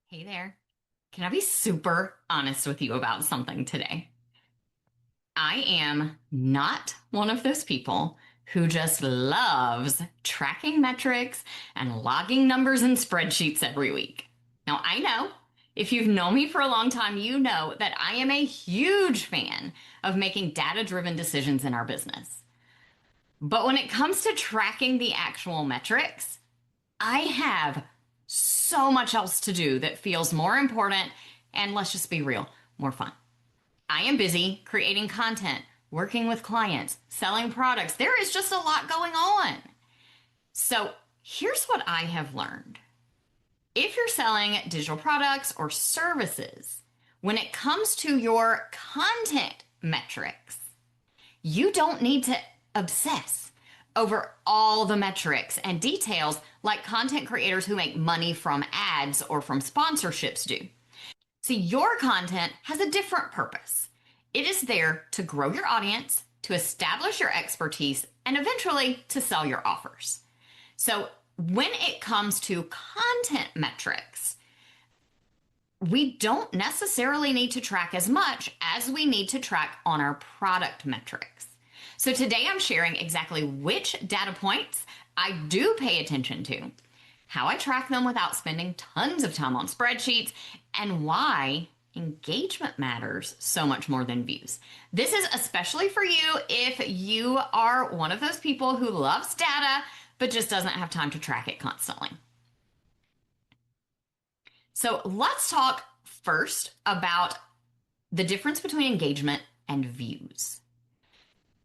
Hey there. Can I be super honest with you about something today? I am not one of those people who just loves tracking metrics and logging numbers in spreadsheets every week. Now, I know if you've known me for a long time, you know that I am a huge fan of making data driven decisions in our business. But when it comes to tracking the actual metrics, I have so much else to do that feels more important and, let's just be real, more fun. I am busy creating content, working with clients, selling products. There is just a lot going on. So here's what I have learned. If you're selling digital products or services, when it comes to your content metrics, you don't need to obsess over all the metrics and details like content creators who make money from ads or from sponsorships do. See, your content has a different purpose. It is there to grow your audience, to establish your expertise, and eventually to sell your offers. So when it comes to content metrics, we don't necessarily need to track as much as we need to track on our product metrics. So today I'm sharing exactly which data points I do pay attention to, how I track them without spending tons of time on spreadsheets, and why engagement matters so much more than views. This is especially for you if you are one of those people who loves data but just doesn't have time to track it constantly. So let's talk first about the difference between engagement and views.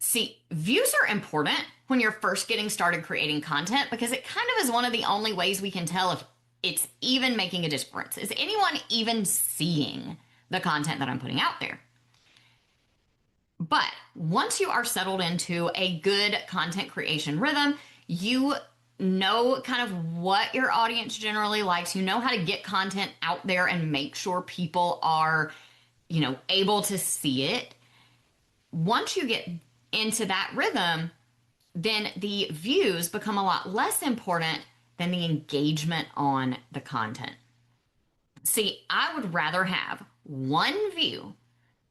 See, views are important when you're first getting started creating content because it kind of is one of the only ways we can tell if it's even making a difference. Is anyone even seeing the content that I'm putting out there? But once you are settled into a good content creation rhythm, you know kind of what your audience generally likes. You know how to get content out there and make sure people are, able to see it. Once you get into that rhythm, then the views become a lot less important than the engagement on the content. See, I would rather have one view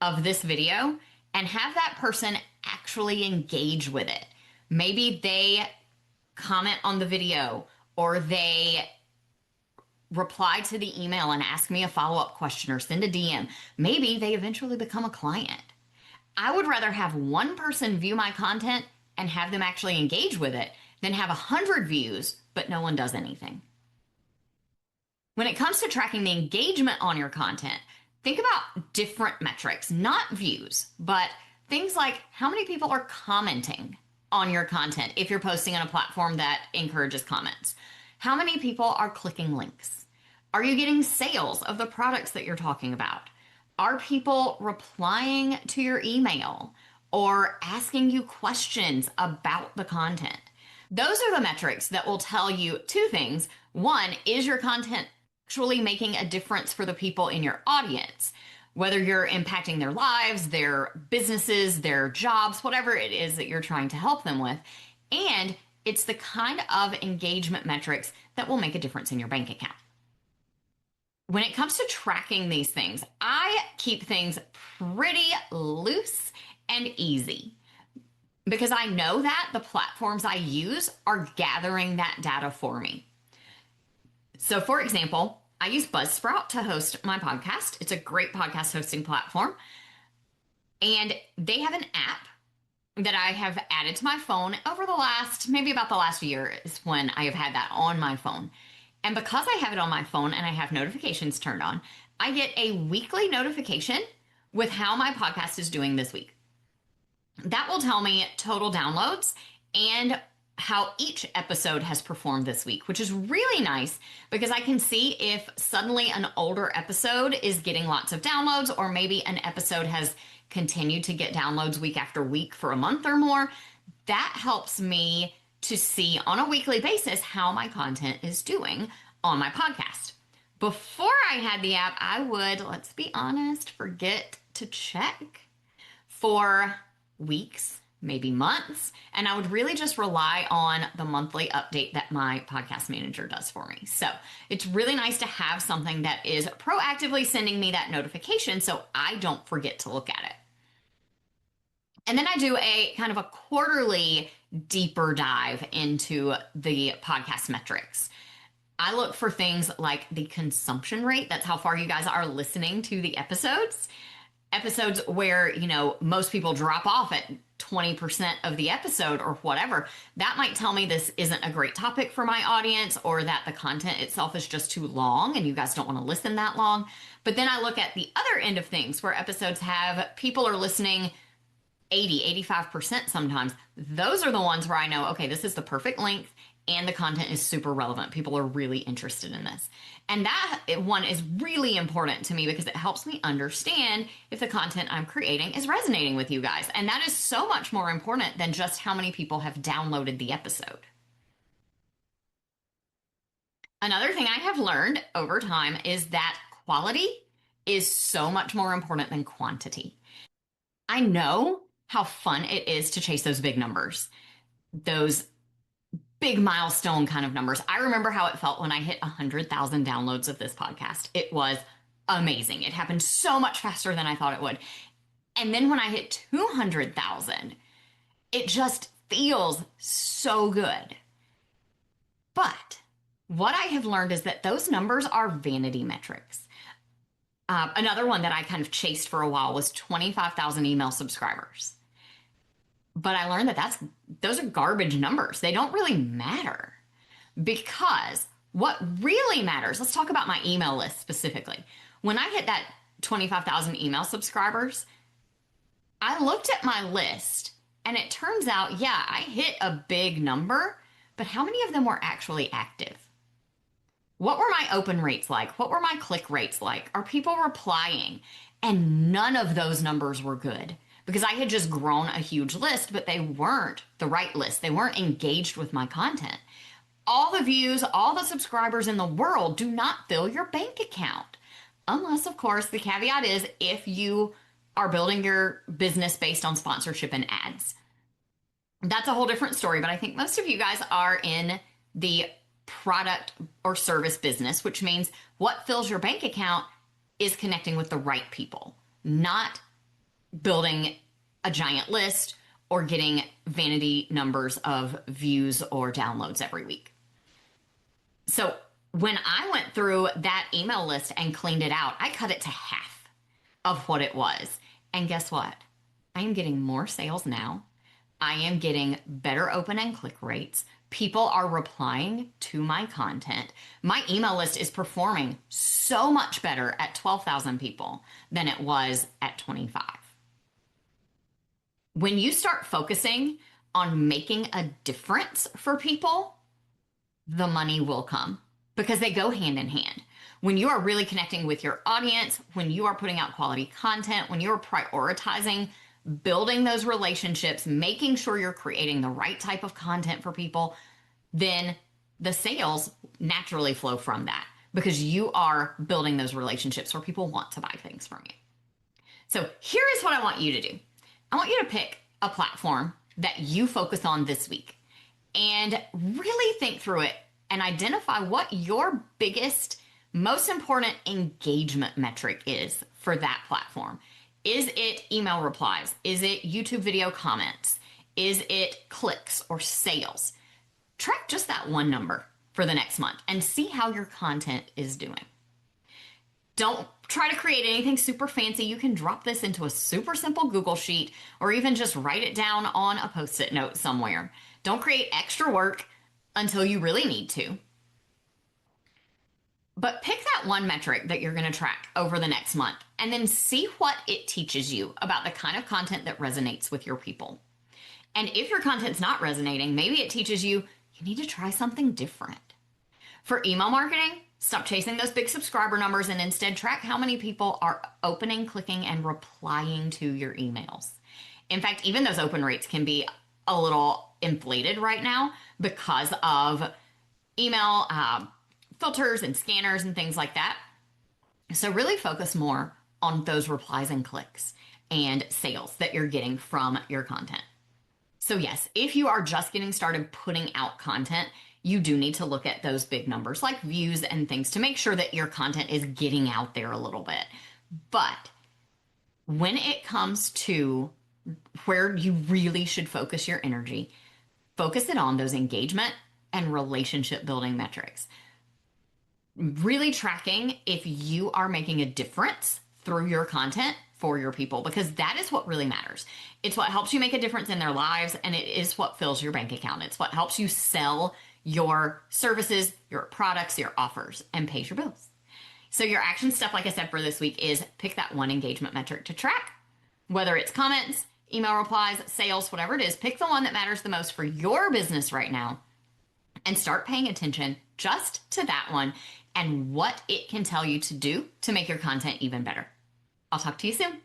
of this video and have that person actually engage with it. Maybe they comment on the video or they reply to the email and ask me a follow-up question or send a DM. Maybe they eventually become a client. I would rather have one person view my content and have them actually engage with it than have 100 views, but no one does anything. When it comes to tracking the engagement on your content, think about different metrics, not views, but things like how many people are commenting on your content if you're posting on a platform that encourages comments. How many people are clicking links? Are you getting sales of the products that you're talking about? Are people replying to your email or asking you questions about the content? Those are the metrics that will tell you two things. One, is your content actually making a difference for the people in your audience? Whether you're impacting their lives, their businesses, their jobs, whatever it is that you're trying to help them with. And it's the kind of engagement metrics that will make a difference in your bank account. When it comes to tracking these things, I keep things pretty loose and easy because I know that the platforms I use are gathering that data for me. So, for example, I use Buzzsprout to host my podcast. It's a great podcast hosting platform. And they have an app that I have added to my phone over maybe about the last year is when I have had that on my phone. And because I have it on my phone and I have notifications turned on, I get a weekly notification with how my podcast is doing this week. That will tell me total downloads and how each episode has performed this week, which is really nice because I can see if suddenly an older episode is getting lots of downloads or maybe an episode has continued to get downloads week after week for a month or more. That helps me to see on a weekly basis how my content is doing on my podcast. Before I had the app, I would, let's be honest, forget to check for weeks maybe months. And I would really just rely on the monthly update that my podcast manager does for me. So it's really nice to have something that is proactively sending me that notification so I don't forget to look at it. And then I do a kind of a quarterly deeper dive into the podcast metrics. I look for things like the consumption rate. That's how far you guys are listening to the episodes. Episodes where, most people drop off at 20% of the episode or whatever. That might tell me this isn't a great topic for my audience, or that the content itself is just too long and you guys don't want to listen that long. But then I look at the other end of things where episodes have people are listening 85% sometimes. Those are the ones where I know, okay, this is the perfect length and the content is super relevant. People are really interested in this. And that one is really important to me because it helps me understand if the content I'm creating is resonating with you guys. And that is so much more important than just how many people have downloaded the episode. Another thing I have learned over time is that quality is so much more important than quantity. I know how fun it is to chase those big numbers, those big milestone kind of numbers. I remember how it felt when I hit 100,000 downloads of this podcast. It was amazing. It happened so much faster than I thought it would. And then when I hit 200,000, it just feels so good. But what I have learned is that those numbers are vanity metrics. Another one that I kind of chased for a while was 25,000 email subscribers. But I learned that those are garbage numbers. They don't really matter, because what really matters, let's talk about my email list specifically. When I hit that 25,000 email subscribers, I looked at my list and it turns out, yeah, I hit a big number, but how many of them were actually active? What were my open rates like? What were my click rates like? Are people replying? And none of those numbers were good, because I had just grown a huge list, but they weren't the right list. They weren't engaged with my content. All the views, all the subscribers in the world do not fill your bank account. Unless, of course, the caveat is if you are building your business based on sponsorship and ads. That's a whole different story, but I think most of you guys are in the product or service business, which means what fills your bank account is connecting with the right people, not building a giant list or getting vanity numbers of views or downloads every week. So when I went through that email list and cleaned it out, I cut it to half of what it was. And guess what? I am getting more sales now. I am getting better open and click rates. People are replying to my content. My email list is performing so much better at 12,000 people than it was at 25. When you start focusing on making a difference for people, the money will come, because they go hand in hand. When you are really connecting with your audience, when you are putting out quality content, when you're prioritizing building those relationships, making sure you're creating the right type of content for people, then the sales naturally flow from that, because you are building those relationships where people want to buy things from you. So here is what I want you to do. I want you to pick a platform that you focus on this week and really think through it and identify what your biggest, most important engagement metric is for that platform. Is it email replies? Is it YouTube video comments? Is it clicks or sales? Track just that one number for the next month and see how your content is doing. Don't try to create anything super fancy. You can drop this into a super simple Google Sheet, or even just write it down on a Post-it note somewhere. Don't create extra work until you really need to. But pick that one metric that you're going to track over the next month and then see what it teaches you about the kind of content that resonates with your people. And if your content's not resonating, maybe it teaches you need to try something different. For email marketing, stop chasing those big subscriber numbers and instead track how many people are opening, clicking, and replying to your emails. In fact, even those open rates can be a little inflated right now because of email filters and scanners and things like that. So really focus more on those replies and clicks and sales that you're getting from your content. So yes, if you are just getting started putting out content, you do need to look at those big numbers like views and things to make sure that your content is getting out there a little bit. But when it comes to where you really should focus your energy, focus it on those engagement and relationship building metrics. Really tracking if you are making a difference through your content for your people, because that is what really matters. It's what helps you make a difference in their lives, and it is what fills your bank account. It's what helps you sell your services, your products, your offers, and pays your bills. So your action step, like I said, for this week is pick that one engagement metric to track, whether it's comments, email replies, sales, whatever it is. Pick the one that matters the most for your business right now and start paying attention just to that one and what it can tell you to do to make your content even better. I'll talk to you soon.